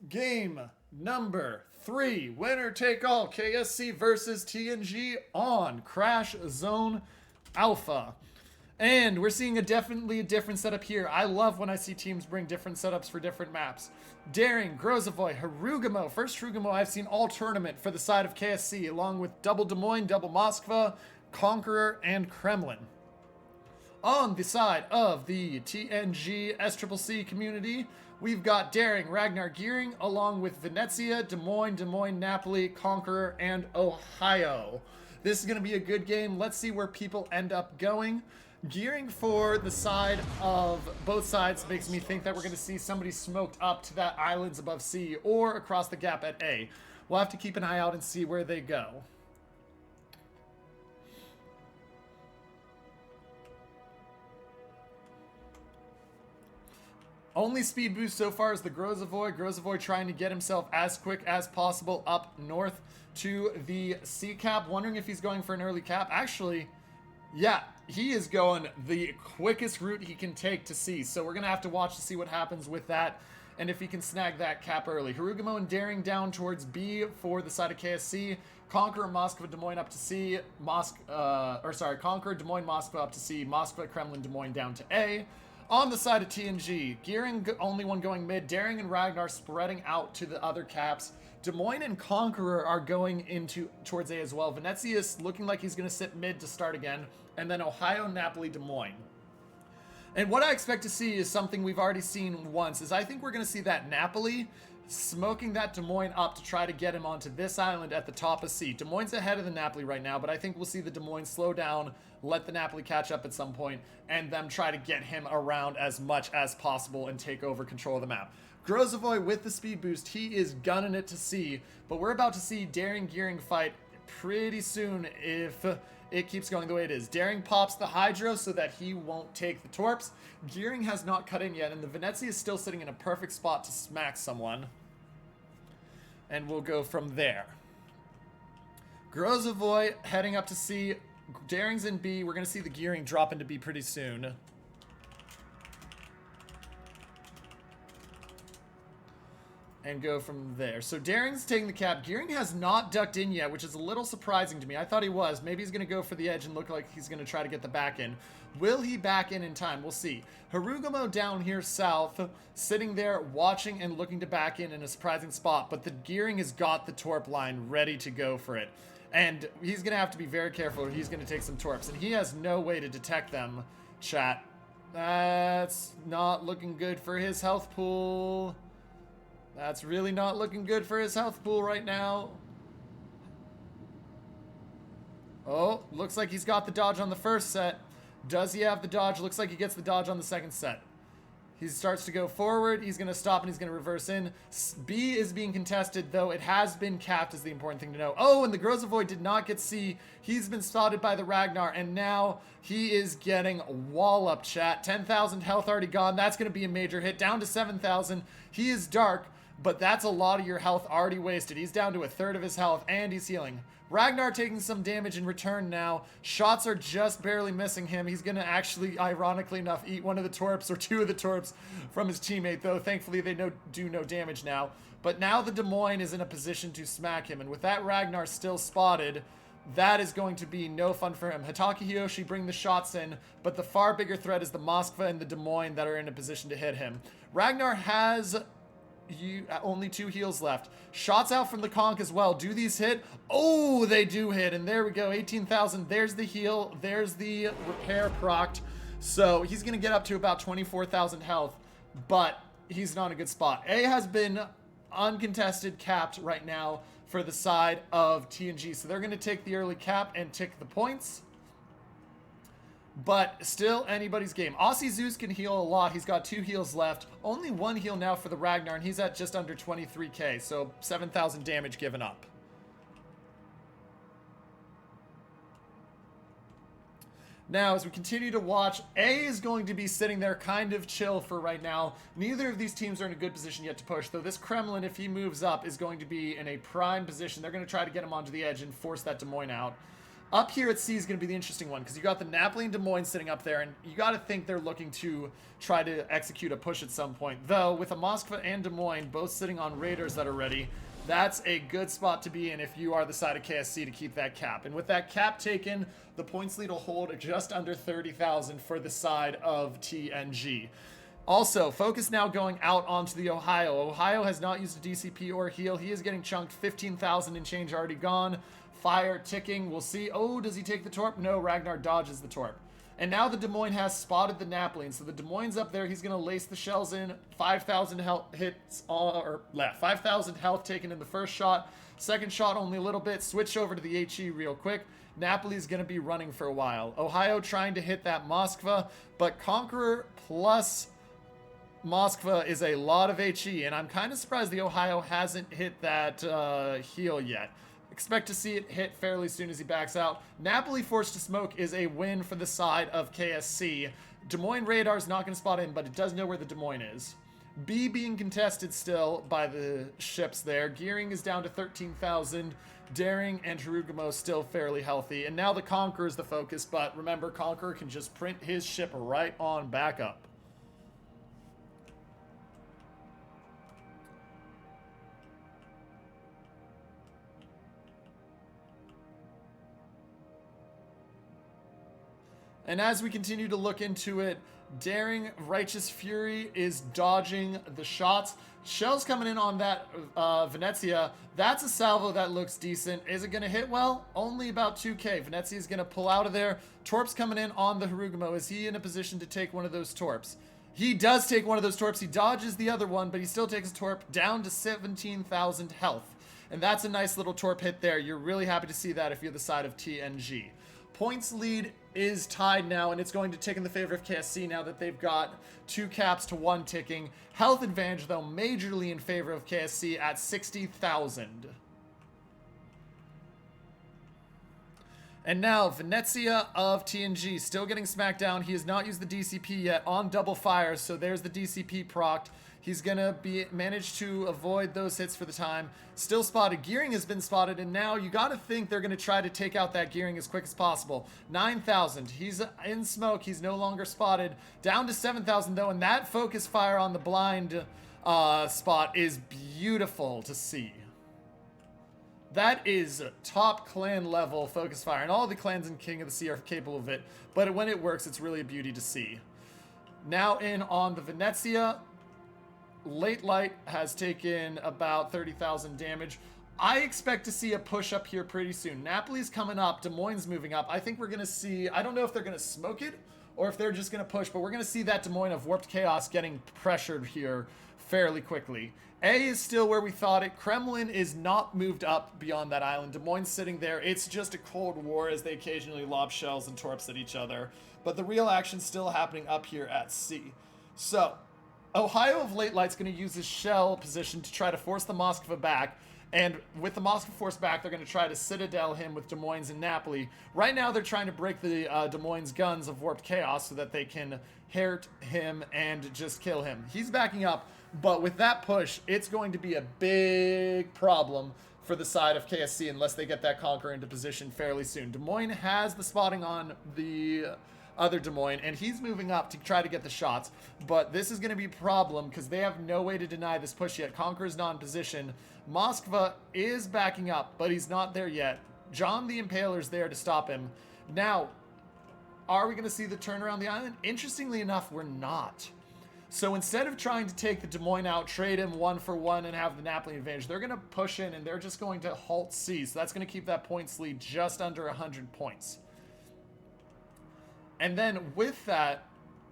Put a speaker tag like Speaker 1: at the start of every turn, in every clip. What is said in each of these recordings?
Speaker 1: Game number 3, winner take all, KSC versus TNG on Crash Zone Alpha. And we're seeing definitely a different setup here. I love when I see teams bring different setups for different maps. Daring, Grozovoy, Harugamo, first Harugamo I've seen all tournament for the side of KSC, along with double Des Moines, double Moskva, Conqueror, and Kremlin. On the side of the TNG SCCC community, we've got Daring, Ragnar, Gearing, along with Venezia, Des Moines, Napoli, Conqueror, and Ohio. This is going to be a good game. Let's see where people end up going. Gearing for the side of both sides makes me think that we're going to see somebody smoked up to that islands above C or across the gap at A. We'll have to keep an eye out and see where they go. Only speed boost so far is the Grozovoy. Grozovoy trying to get himself as quick as possible up north to the C cap. Wondering if he's going for an early cap. Actually, yeah, he is going the quickest route he can take to C. So we're going to have to watch to see what happens with that and if he can snag that cap early. Harugamo and Daring down towards B for the side of KSC. Conqueror, Moskva, Des Moines up to C. Conqueror, Des Moines, Moskva up to C. Moskva, Kremlin, Des Moines down to A. On the side of TNG, Gearing only one going mid, Daring and Ragnar spreading out to the other caps. Des Moines and Conqueror are going towards A as well. Venezia is looking like he's going to sit mid to start again. And then Ohio, Napoli, Des Moines. And what I expect to see is something we've already seen once, is I think we're going to see that Napoli smoking that Des Moines up to try to get him onto this island at the top of C. Des Moines ahead of the Napoli right now, but I think we'll see the Des Moines slow down, let the Napoli catch up at some point, and them try to get him around as much as possible and take over control of the map. Grozovoy with the speed boost, he is gunning it to C, but we're about to see Daring Gearing fight pretty soon if it keeps going the way it is. Daring pops the Hydro so that he won't take the Torps. Gearing has not cut in yet, and the Venezia is still sitting in a perfect spot to smack someone. And we'll go from there. Grozovoy heading up to C. Daring's in B. We're going to see the Gearing drop into B pretty soon. And go from there. So Daring's taking the cap. Gearing has not ducked in yet, which is a little surprising to me. I thought he was. Maybe he's going to go for the edge and look like he's going to try to get the back in. Will he back in time? We'll see. Harugamo down here south, sitting there watching and looking to back in a surprising spot. But the Gearing has got the Torp line ready to go for it. And he's going to have to be very careful or he's going to take some Torps. And he has no way to detect them, chat. That's not looking good for his health pool. That's really not looking good for his health pool right now. Oh, looks like he's got the dodge on the first set. Does he have the dodge? Looks like he gets the dodge on the second set. He starts to go forward. He's going to stop and he's going to reverse in. B is being contested, though it has been capped is the important thing to know. Oh, and the Grozovoy did not get C. He's been spotted by the Ragnar, and now he is getting wall up, chat. 10,000 health already gone. That's going to be a major hit. Down to 7,000. He is dark, but that's a lot of your health already wasted. He's down to a third of his health, and he's healing. Ragnar taking some damage in return now. Shots are just barely missing him. He's going to actually, ironically enough, eat one of the Torps or two of the Torps from his teammate, though thankfully they do no damage now. But now the Des Moines is in a position to smack him, and with that Ragnar still spotted, that is going to be no fun for him. Hitaki Hiyoshi bring the shots in, but the far bigger threat is the Moskva and the Des Moines that are in a position to hit him. Ragnar has only 2 heals left. Shots out from the Conk as well. Do these hit? Oh, they do hit. And there we go. 18,000. There's the heal. There's the repair procced. So he's going to get up to about 24,000 health. But he's not in a good spot. A has been uncontested capped right now for the side of TNG. So they're going to take the early cap and tick the points. But still anybody's game. Aussie Zeus can heal a lot. He's got 2 heals left. Only 1 heal now for the Ragnar, and he's at just under 23k. So 7,000 damage given up. Now, as we continue to watch, A is going to be sitting there kind of chill for right now. Neither of these teams are in a good position yet to push, though this Kremlin, if he moves up, is going to be in a prime position. They're going to try to get him onto the edge and force that Des Moines out. Up here at C is going to be the interesting one because you got the Napoli and Des Moines sitting up there, and you got to think they're looking to try to execute a push at some point. Though, with a Moskva and Des Moines both sitting on Raiders that are ready, that's a good spot to be in if you are the side of KSC to keep that cap. And with that cap taken, the points lead will hold just under 30,000 for the side of TNG. Also, focus now going out onto the Ohio. Ohio has not used a DCP or heal. He is getting chunked. 15,000 and change already gone. Fire ticking. We'll see. Oh, does he take the torp? No, Ragnar dodges the torp. And now the Des Moines has spotted the Napoli. And so the Des Moines up there, he's going to lace the shells in. 5,000 health hits, or 5,000 health taken in the first shot. Second shot, only a little bit. Switch over to the HE real quick. Napoli's going to be running for a while. Ohio trying to hit that Moskva, but Conqueror plus Moskva is a lot of HE, and I'm kind of surprised the Ohio hasn't hit that heal yet. Expect to see it hit fairly soon as he backs out. Napoli forced to smoke is a win for the side of KSC. Des Moines radar's not going to spot in, but it does know where the Des Moines is. B being contested still by the ships there. Gearing is down to 13,000. Daring and Hirugamo still fairly healthy. And now the Conqueror is the focus, but remember, Conqueror can just print his ship right on back up. And as we continue to look into it, Daring Righteous Fury is dodging the shots. Shells coming in on that Venezia. That's a salvo that looks decent. Is it going to hit well? Only about 2k. Venezia is going to pull out of there. Torps coming in on the Hirugamo. Is he in a position to take one of those torps? He does take one of those torps. He dodges the other one, but he still takes a torp down to 17,000 health. And that's a nice little torp hit there. You're really happy to see that if you're the side of TNG. Points lead is tied now, and it's going to tick in the favor of KSC now that they've got 2 caps to 1 ticking. Health advantage, though, majorly in favor of KSC at 60,000. And now, Venezia of TNG still getting smacked down. He has not used the DCP yet on double fire, so there's the DCP procced. He's going to be managed to avoid those hits for the time. Still spotted. Gearing has been spotted, and now you got to think they're going to try to take out that Gearing as quick as possible. 9,000. He's in smoke. He's no longer spotted. Down to 7,000, though, and that focus fire on the blind spot is beautiful to see. That is top clan level focus fire, and all the clans in King of the Sea are capable of it, but when it works, it's really a beauty to see. Now in on the Venezia. Late Light has taken about 30,000 damage. I expect to see a push up here pretty soon. Napoli's coming up. Des Moines moving up. I think we're going to see... I don't know if they're going to smoke it or if they're just going to push, but we're going to see that Des Moines of Warped Chaos getting pressured here fairly quickly. A is still where we thought it. Kremlin is not moved up beyond that island. Des Moines sitting there. It's just a Cold War as they occasionally lob shells and torps at each other. But the real action's still happening up here at C. So... Ohio of Late Light's going to use his shell position to try to force the Moskva back, and with the Moskva forced back, they're going to try to Citadel him with Des Moines and Napoli. Right now, they're trying to break the Des Moines guns of Warped Chaos so that they can hurt him and just kill him. He's backing up, but with that push, it's going to be a big problem for the side of KSC unless they get that Conqueror into position fairly soon. Des Moines has the spotting on the... other Des Moines, and he's moving up to try to get the shots, but this is going to be a problem because they have no way to deny this push yet. Conqueror's not in position. Moskva is backing up, but he's not there yet. John the Impaler's there to stop him. Now, are we going to see the turn around the island? Interestingly enough, we're not. So instead of trying to take the Des Moines out, trade him 1-for-1 and have the Napoli advantage, they're going to push in and they're just going to halt C, so that's going to keep that points lead just under 100 points. And then with that,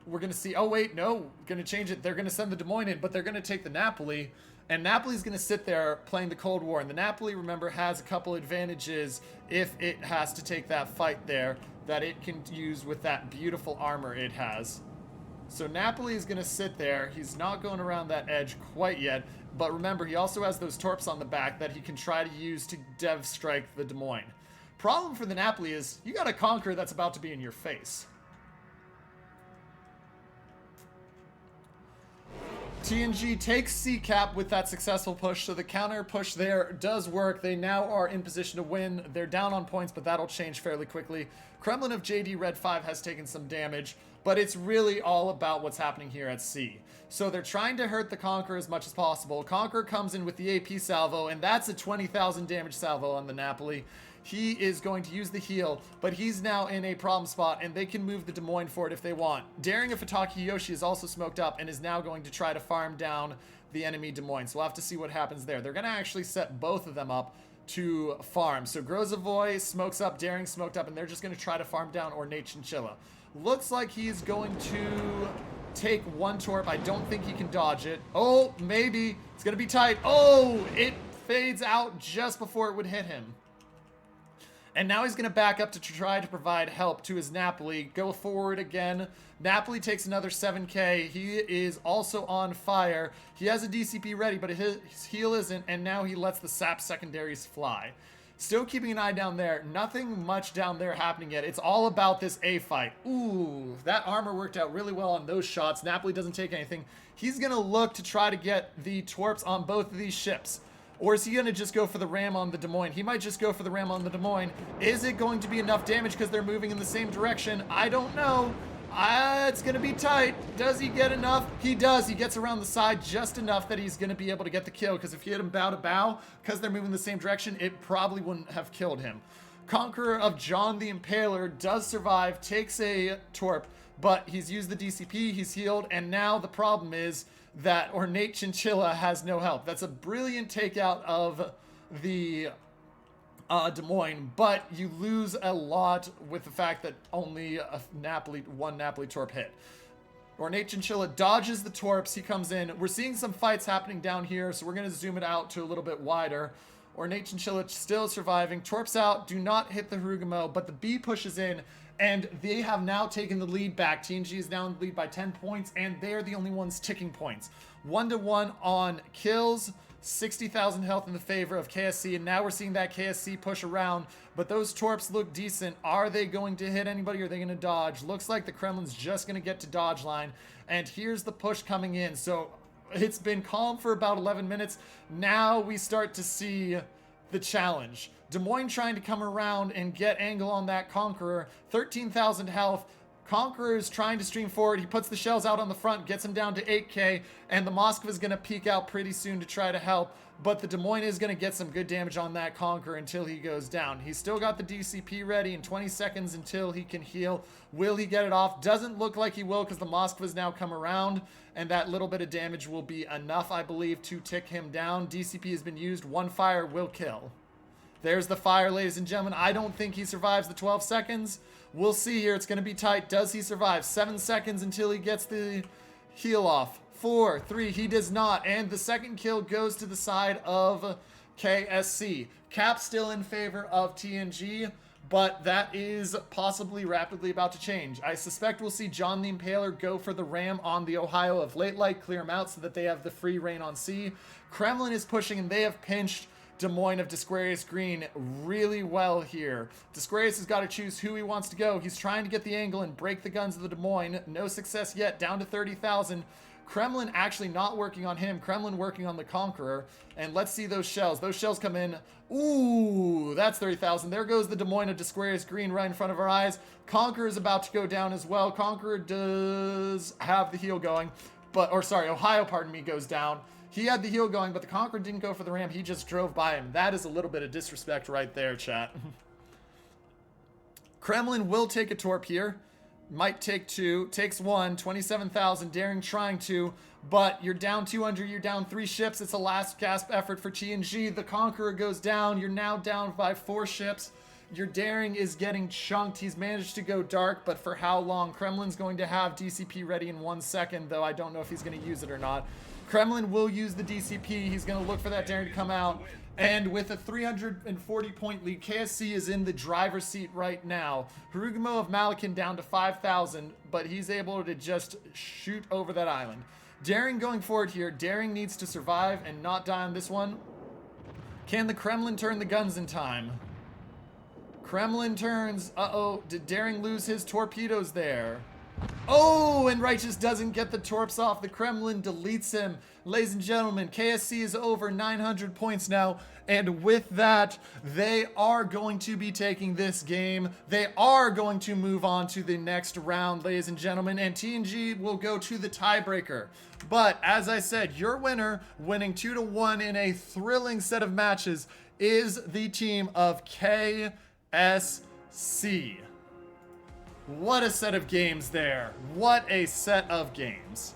Speaker 1: we're going to see, oh wait, no, going to change it. They're going to send the Des Moines in, but they're going to take the Napoli. And Napoli's going to sit there playing the Cold War. And the Napoli, remember, has a couple advantages if it has to take that fight there that it can use with that beautiful armor it has. So Napoli is going to sit there. He's not going around that edge quite yet. But remember, he also has those torps on the back that he can try to use to dev strike the Des Moines. Problem for the Napoli is you got a Conqueror that's about to be in your face. TNG takes C-Cap with that successful push, so the counter push there does work. They now are in position to win. They're down on points, but that'll change fairly quickly. Kremlin of JD Red 5 has taken some damage, but it's really all about what's happening here at C. So they're trying to hurt the Conqueror as much as possible. Conqueror comes in with the AP salvo, and that's a 20,000 damage salvo on the Napoli. He is going to use the heal, but he's now in a problem spot, and they can move the Des Moines for it if they want. Daring of Fataki Yoshi is also smoked up and is now going to try to farm down the enemy Des Moines. So we'll have to see what happens there. They're going to actually set both of them up to farm. So Grozavoy smokes up, Daring smoked up, and they're just going to try to farm down Ornate Chinchilla. Looks like he's going to take one torp. I don't think he can dodge it. Oh, maybe. It's going to be tight. Oh, it fades out just before it would hit him. And now he's going to back up to try to provide help to his Napoli. Go forward again. Napoli takes another 7k. He is also on fire. He has a DCP ready, but his heal isn't, and now he lets the sap secondaries fly. Still keeping an eye down there. Nothing much down there happening yet. It's all about this A fight. Ooh, that armor worked out really well on those shots. Napoli doesn't take anything. He's going to look to try to get the torps on both of these ships. Or is he going to just go for the ram on the Des Moines? He might just go for the ram on the Des Moines. Is it going to be enough damage because they're moving in the same direction? I don't know. It's going to be tight. Does he get enough? He does. He gets around the side just enough that he's going to be able to get the kill, because if you hit him bow to bow, because they're moving the same direction, it probably wouldn't have killed him. Conqueror of John the Impaler does survive, takes a torp, but he's used the DCP, he's healed, and now the problem is that Ornate Chinchilla has no help. That's a brilliant takeout of the Des Moines, but you lose a lot with the fact that only one Napoli torp hit. Ornate Chinchilla dodges the torps. He comes in. We're seeing some fights happening down here, so we're going to zoom it out to a little bit wider. Ornate Chinchilla still surviving. Torps out. Do not hit the Harugumo, but the B pushes in, and they have now taken the lead back. TNG is now in the lead by 10 points, and they're the only ones ticking points. 1-1 on kills. 60,000 health in the favor of KSC, and now we're seeing that KSC push around, but those torps look decent. Are they going to hit anybody, or are they going to dodge? Looks like the Kremlin's just going to get to dodge line, and here's the push coming in. So it's been calm for about 11 minutes. Now we start to see the challenge. Des Moines trying to come around and get angle on that Conqueror. 13,000 health. Conqueror is trying to stream forward. He puts the shells out on the front, gets him down to 8k, and the Moskva is going to peek out pretty soon to try to help, but the Des Moines is going to get some good damage on that Conqueror until he goes down. He's still got the DCP ready in 20 seconds until he can heal. Will he get it off? Doesn't look like he will, because the Moskva's now come around, and that little bit of damage will be enough, I believe, to tick him down. DCP has been used. One fire will kill. There's the fire, ladies and gentlemen. I don't think he survives the 12 seconds. We'll see here. It's going to be tight. Does he survive? 7 seconds until he gets the heal off. 4, 3. He does not. And the second kill goes to the side of KSC. Cap still in favor of TNG, but that is possibly rapidly about to change. I suspect we'll see John the Impaler go for the ram on the Ohio of Late Light, clear him out so that they have the free reign on C. Kremlin is pushing, and they have pinched Des Moines of Disquarius Green really well here. Disquarius has got to choose who he wants to go. He's trying to get the angle and break the guns of the Des Moines. No success yet, down to 30,000. Kremlin actually not working on him. Kremlin working on the Conqueror. And let's see those shells. Those shells come in. Ooh, that's 30,000. There goes the Des Moines of Disquarius Green right in front of our eyes. Conqueror is about to go down as well. Conqueror does have the heal going. Ohio, pardon me, goes down. He had the heal going, but the Conqueror didn't go for the ram. He just drove by him. That is a little bit of disrespect right there, chat. Kremlin will take a torp here. Might take 2. Takes 1. 27,000. Daring trying to. But you're down 200. You're down 3 ships. It's a last gasp effort for TNG. The Conqueror goes down. You're now down by 4 ships. Your Daring is getting chunked. He's managed to go dark, but for how long? Kremlin's going to have DCP ready in 1 second, though I don't know if he's going to use it or not. Kremlin will use the DCP. He's going to look for that Daring to come out. And with a 340-point lead, KSC is in the driver's seat right now. Harugumo of Malakin down to 5,000, but he's able to just shoot over that island. Daring going forward here. Daring needs to survive and not die on this one. Can the Kremlin turn the guns in time? Kremlin turns. Uh-oh. Did Daring lose his torpedoes there? Oh, and Righteous doesn't get the torps off. The Kremlin deletes him. Ladies and gentlemen, KSC is over 900 points now. And with that, they are going to be taking this game. They are going to move on to the next round, ladies and gentlemen. And TNG will go to the tiebreaker. But as I said, your winner, winning 2-1 in a thrilling set of matches, is the team of KSC. What a set of games there. What a set of games.